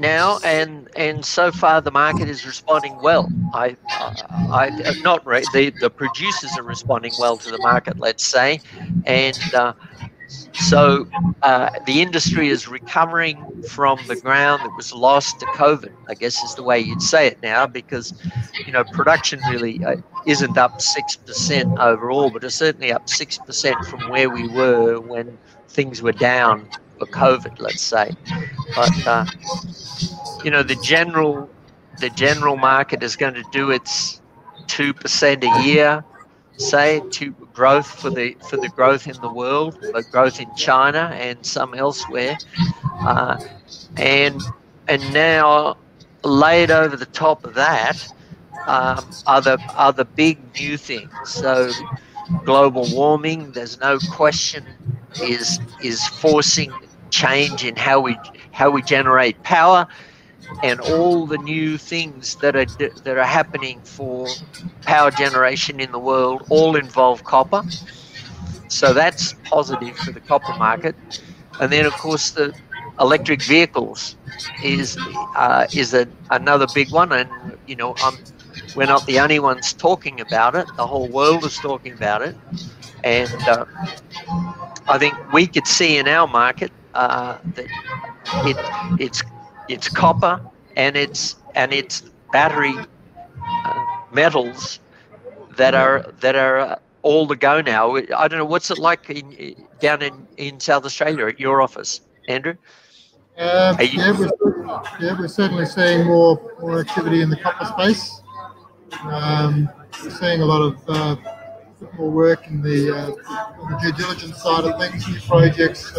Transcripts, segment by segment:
now, and so far the market is responding well. The producers are responding well to the market, let's say, and so the industry is recovering from the ground that was lost to COVID, I guess is the way you'd say it now, because production really isn't up 6% overall, but it's certainly up 6% from where we were when things were down for COVID, let's say. But the general market is going to do its 2% a year, say, to growth for the growth in the world, but growth in China and some elsewhere, uh, and now laid over the top of that are the big new things. So global warming, there's no question, is forcing change in how we generate power, and all the new things that are happening for power generation in the world all involve copper. So that's positive for the copper market. And then, of course, the electric vehicles is another big one. And we're not the only ones talking about it. The whole world is talking about it. And I think we could see in our market that it's copper and it's battery metals that are all the go now. I don't know, what's it like down in South Australia at your office, Andrew? We're certainly seeing more activity in the copper space. We're seeing a lot of more work in the due diligence side of things, new projects.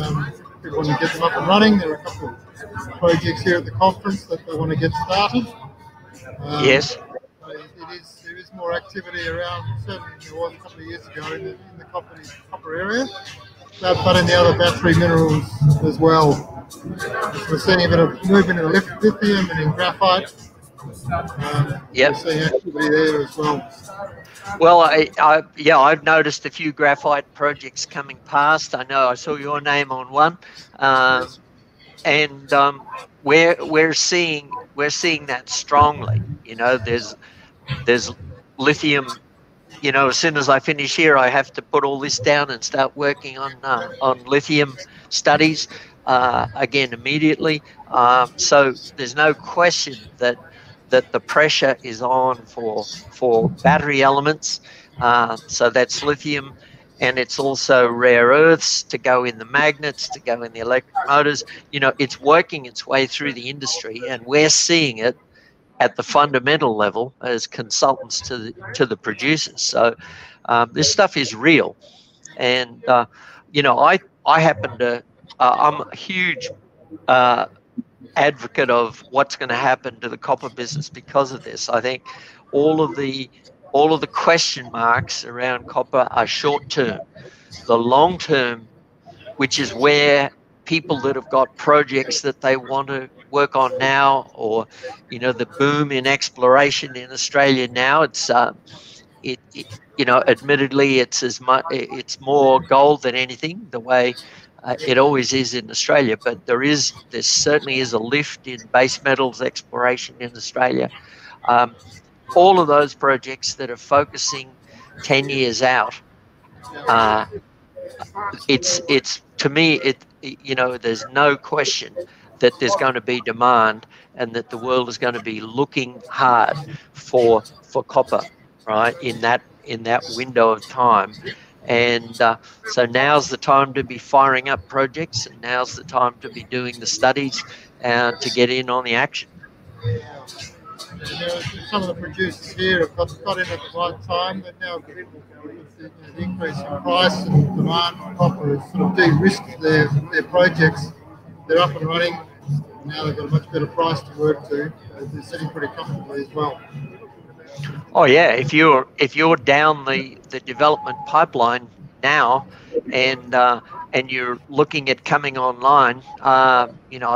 People want to get them up and running. There are a couple of projects here at the conference that they want to get started. Yes. There is more activity around, certainly there was a couple of years ago in the copper area, but in the other battery minerals as well. We're seeing a bit of movement in lithium and in graphite. We're seeing activity there as well. Well, I've noticed a few graphite projects coming past. I know I saw your name on one, and we're seeing that strongly. There's lithium. As soon as I finish here, I have to put all this down and start working on lithium studies again immediately. So there's no question that the pressure is on for battery elements. So that's lithium, and it's also rare earths to go in the magnets, to go in the electric motors. It's working its way through the industry, and we're seeing it at the fundamental level as consultants to the producers. So this stuff is real, and I happen to I'm a huge advocate of what's going to happen to the copper business because of this. I think all of the question marks around copper are short term. The long term, which is where people that have got projects that they want to work on now, or the boom in exploration in Australia now, it's admittedly it's more gold than anything, the way it always is in Australia, but there certainly is a lift in base metals exploration in Australia. All of those projects that are focusing 10 years out, it's to me, there's no question that there's going to be demand, and that the world is going to be looking hard for copper, right, in that window of time. And so now's the time to be firing up projects, and now's the time to be doing the studies to get in on the action. Some of the producers here have got in at the right time. They've now, with the increase in price and demand for copper, has sort of de-risked their projects. They're up and running. Now they've got a much better price to work to. They're sitting pretty comfortably as well. Oh yeah, if you're down the development pipeline now, and you're looking at coming online, I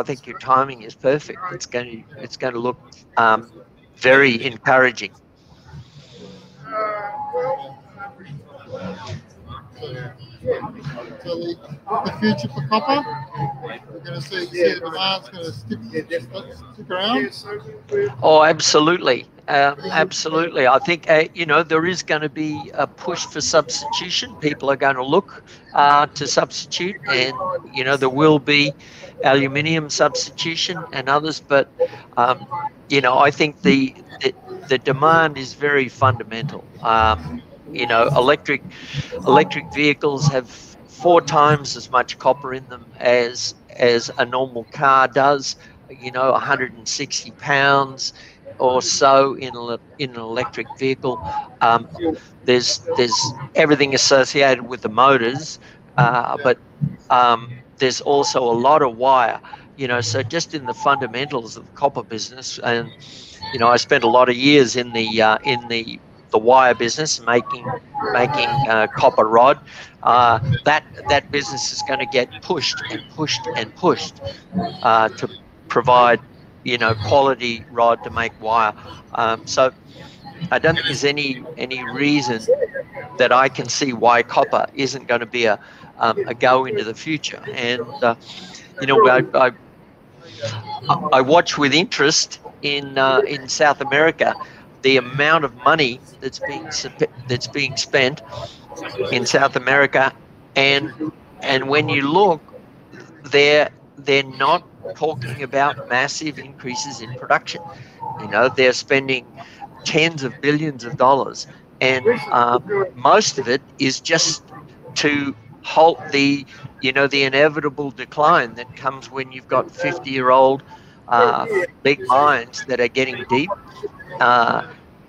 think your timing is perfect. It's going to look very encouraging. So the future for copper, we're going to see the demand's going to stick around. Oh, absolutely. Absolutely. I think, there is going to be a push for substitution. People are going to look to substitute, and, there will be aluminium substitution and others. But, I think the demand is very fundamental. Electric vehicles have 4 times as much copper in them as a normal car does. 160 pounds or so in an electric vehicle. There's everything associated with the motors, but there's also a lot of wire. So just in the fundamentals of the copper business, and I spent a lot of years in the wire business, making copper rod. That business is going to get pushed to provide quality rod to make wire. So I don't think there's any reason that I can see why copper isn't going to be a go into the future. And I watch with interest in South America the amount of money that's being spent in South America, and when you look, they're not talking about massive increases in production. They're spending tens of billions of dollars, and most of it is just to halt the inevitable decline that comes when you've got 50-year-old big mines that are getting deep,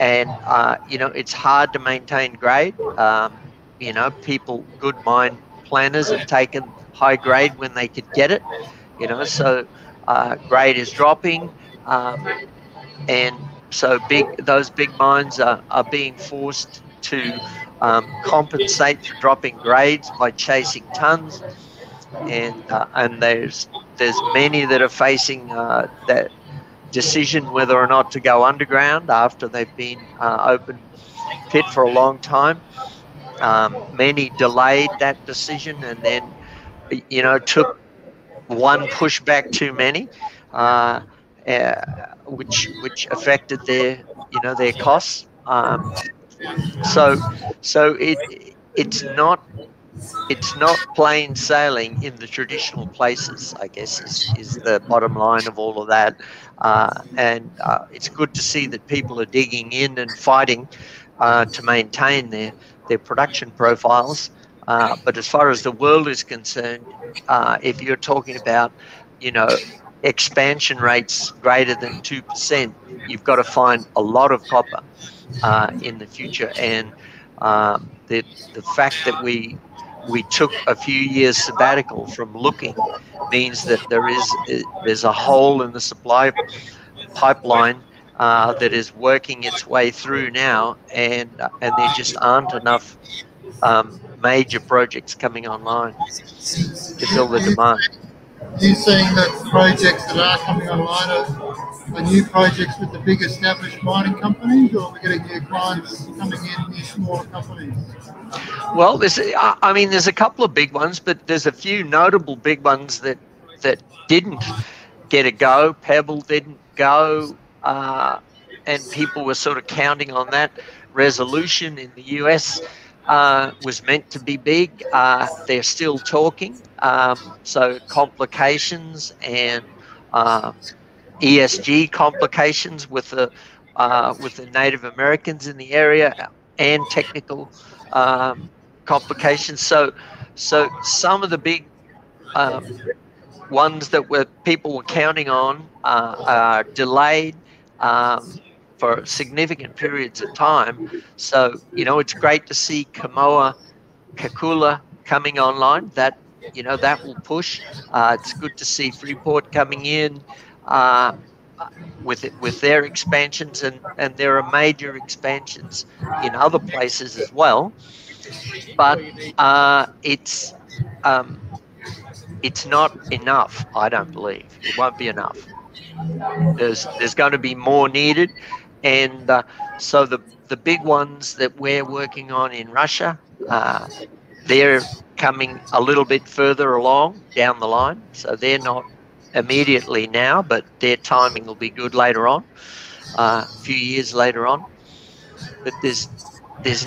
and it's hard to maintain grade. Good mine planners have taken high grade when they could get it, so grade is dropping, and so those big mines are being forced to compensate for dropping grades by chasing tons, and there's many that are facing that decision whether or not to go underground after they've been open pit for a long time. Many delayed that decision, and then took one pushback too many, which affected their costs. So it's not plain sailing in the traditional places, I guess, is the bottom line of all of that. And it's good to see that people are digging in and fighting to maintain their production profiles. But as far as the world is concerned, if you're talking about, expansion rates greater than 2%, you've got to find a lot of copper in the future. And the fact that we took a few years sabbatical from looking means that there's a hole in the supply pipeline that is working its way through now, and there just aren't enough major projects coming online to fill the demand. Are you saying that projects that are coming online are new projects with the big established mining companies, or are we getting new clients coming in, new smaller companies? Well, there's a couple of big ones, but there's a few notable big ones that didn't get a go. Pebble didn't go, and people were sort of counting on that. Resolution in the US was meant to be big. They're still talking. So complications and ESG complications with the Native Americans in the area, and technical complications. So some of the big ones that people were counting on are delayed for significant periods of time. So it's great to see Kamoa-Kakula coming online. That will push. It's good to see Freeport coming in with their expansions, and there are major expansions in other places as well. But it's not enough. I don't believe it won't be enough. There's going to be more needed, and so the big ones that we're working on in Russia, they're coming a little bit further along down the line, so they're not immediately now, but their timing will be good later on, a few years later on. But there's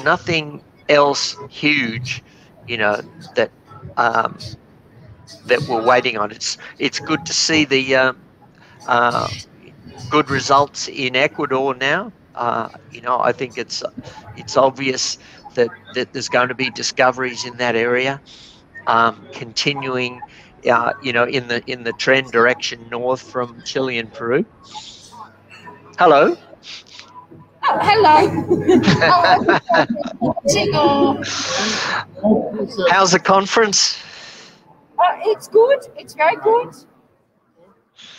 nothing else huge, you know, that that we're waiting on. It's good to see the good results in Ecuador now. You know, I think it's obvious that there's going to be discoveries in that area, continuing, you know, in the trend direction north from Chile and Peru. Hello. Oh, hello. How's the conference? It's good. It's very good.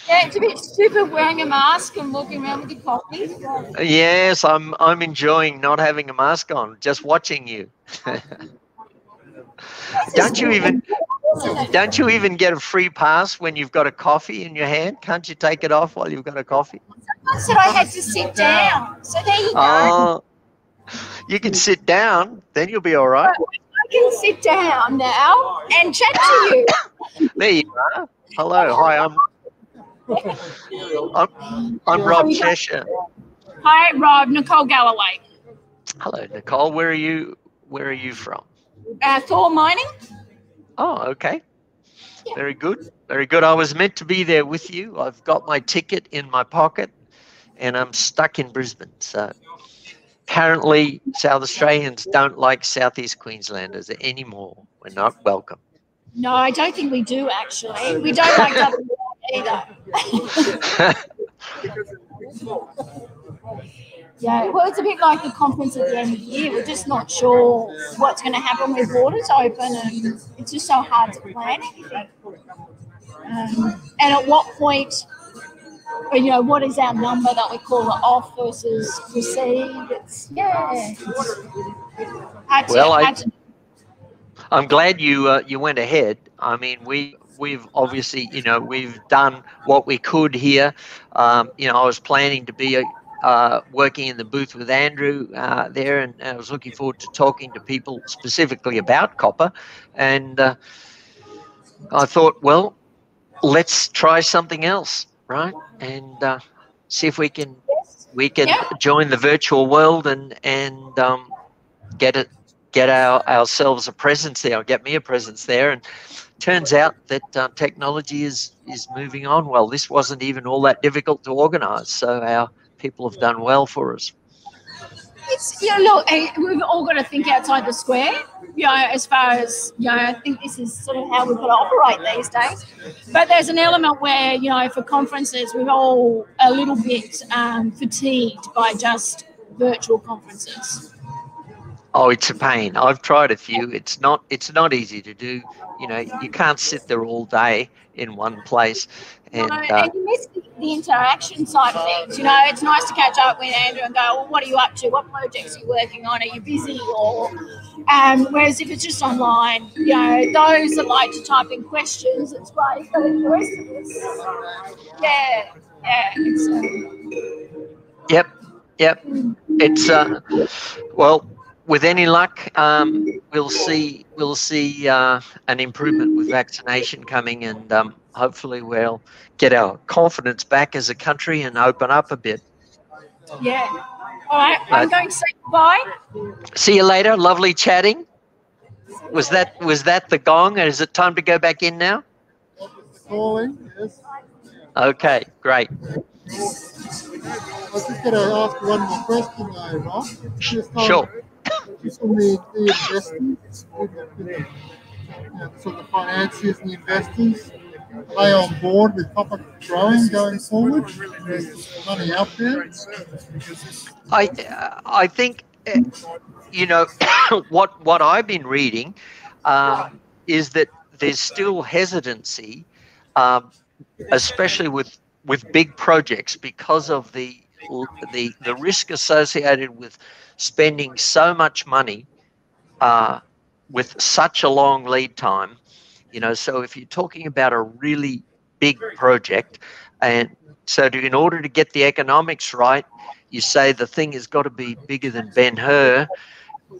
Yeah, it's a bit stupid wearing a mask and walking around with your coffee. Yes, I'm enjoying not having a mask on, just watching you. Don't you even get a free pass when you've got a coffee in your hand? Can't you take it off while you've got a coffee? I said I had to sit down. So there you go. Oh, you can sit down, then you'll be all right. I can sit down now and chat to you. There you are. Hello. Hi, I'm Rob Cheshire. Hi, Rob. Nicole Galloway. Hello, Nicole. Where are you from? Thor Mining. Oh, okay. Very good. Very good. I was meant to be there with you. I've got my ticket in my pocket and I'm stuck in Brisbane. So apparently South Australians don't like Southeast Queenslanders anymore. We're not welcome. No, I don't think we do, actually. We don't like WA either. Yeah, well, it's a bit like the conference at the end of the year. We're just not sure what's going to happen with borders open, and it's just so hard to plan anything. And at what point, you know, what is our number that we call it off versus receive? It's hard to. I'm glad you went ahead. I mean, we've obviously, you know, we've done what we could here. You know, I was planning to be working in the booth with Andrew there, and I was looking forward to talking to people specifically about copper. And I thought, well, let's try something else, right? And see if we can join the virtual world and get ourselves a presence there, or get me a presence there. And turns out that technology is moving on well. This wasn't even all that difficult to organise, so our people have done well for us. It's, you know, look, we've all got to think outside the square, you know, as far as, you know, I think this is sort of how we've got to operate these days. But there's an element where, you know, for conferences, we're all a little bit fatigued by just virtual conferences. Oh, it's a pain. I've tried a few. It's not easy to do. You know, you can't sit there all day in one place. And you miss the interaction side of things. You know, it's nice to catch up with Andrew and go, well, what are you up to? What projects are you working on? Are you busy? Or whereas if it's just online, you know, those that like to type in questions, it's great. But the rest of this, Yep. It's well, with any luck, we'll see an improvement with vaccination coming, and hopefully we'll get our confidence back as a country and open up a bit. Yeah. All right. I'm going to say goodbye. See you later. Lovely chatting. Was that the gong? Or is it time to go back in now? Calling, yes. Okay. Great. I was just going to ask one more question, though, Rob. Sure. Just on the investors, sort of the financiers and the investors, are they on board with copper growing going forward? Is money out there? I think, you know, what I've been reading is that there's still hesitancy, especially with big projects, because of the risk associated with spending so much money with such a long lead time. You know, so if you're talking about a really big project, and so in order to get the economics right, you say the thing has got to be bigger than Ben-Hur,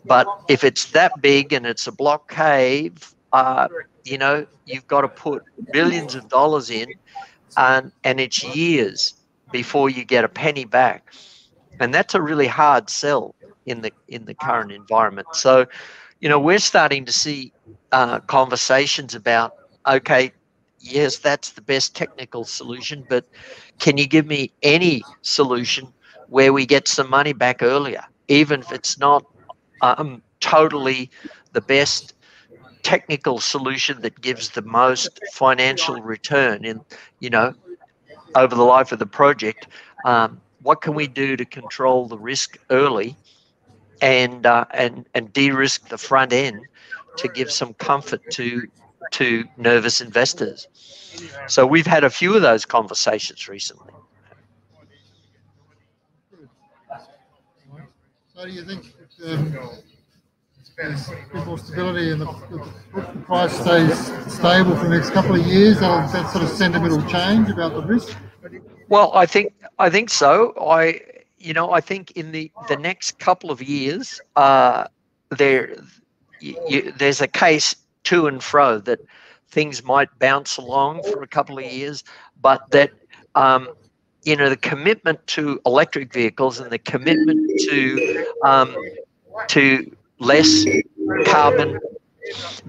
But if it's that big and it's a block cave, you know, you've got to put billions of dollars in, and it's years before you get a penny back. And that's a really hard sell in the current environment. So, you know, we're starting to see conversations about, okay, yes, that's the best technical solution, but can you give me any solution where we get some money back earlier, even if it's not totally the best technical solution that gives the most financial return in, you know, over the life of the project. What can we do to control the risk early and de-risk the front end to give some comfort to nervous investors? So we've had a few of those conversations recently. So do you think there's a bit more stability and the price stays stable for the next couple of years? That sort of sentimental change about the risk? Well, I think so. I think in the next couple of years, there's a case to and fro that things might bounce along for a couple of years, but that you know, the commitment to electric vehicles and the commitment to less carbon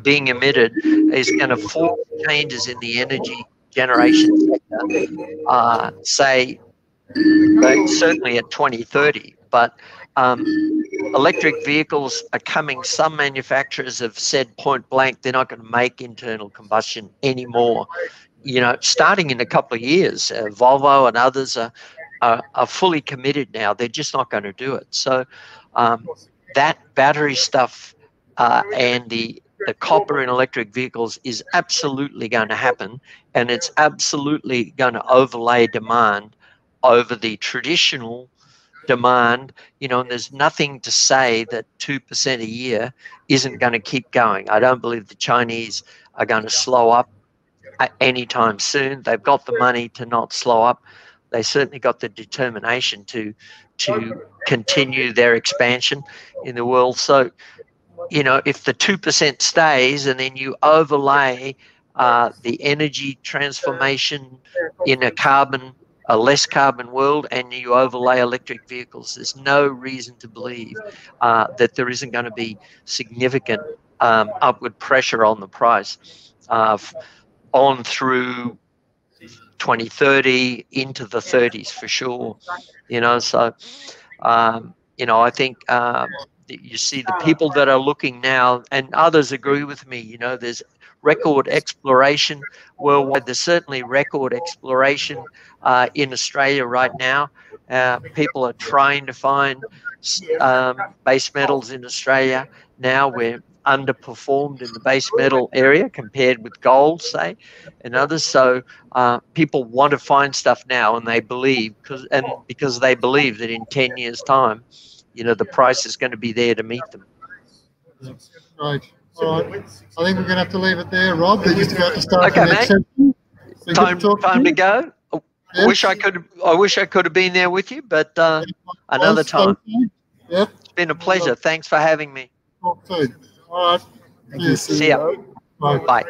being emitted is going to force changes in the energy generation sector, say certainly at 2030. But electric vehicles are coming. Some manufacturers have said point blank they're not going to make internal combustion anymore. You know, starting in a couple of years, Volvo and others are fully committed now. They're just not going to do it. So that battery stuff and the copper in electric vehicles is absolutely going to happen, and it's absolutely going to overlay demand over the traditional demand. You know, and there's nothing to say that 2% a year isn't going to keep going. I don't believe the Chinese are going to slow up anytime soon. They've got the money to not slow up. They certainly got the determination to continue their expansion in the world. So, you know, if the 2% stays and then you overlay the energy transformation in a less carbon world, and you overlay electric vehicles, there's no reason to believe that there isn't going to be significant upward pressure on the price on through 2030 into the 30s for sure. You know, so you know, I think you see the people that are looking now, and others agree with me. You know, there's record exploration worldwide. There's certainly record exploration in Australia right now. People are trying to find base metals in Australia now. We're underperformed in the base metal area compared with gold, say, and others. So people want to find stuff now, and they believe because they believe that in 10 years' time, you know, the price is going to be there to meet them. Right. All right. I think we're going to have to leave it there, Rob. They're just about to start. Okay, mate. Time to go. I wish I could have been there with you, but another time. Yep. It's been a pleasure. Thanks for having me. Talk soon. All right. See ya. Bye. Bye.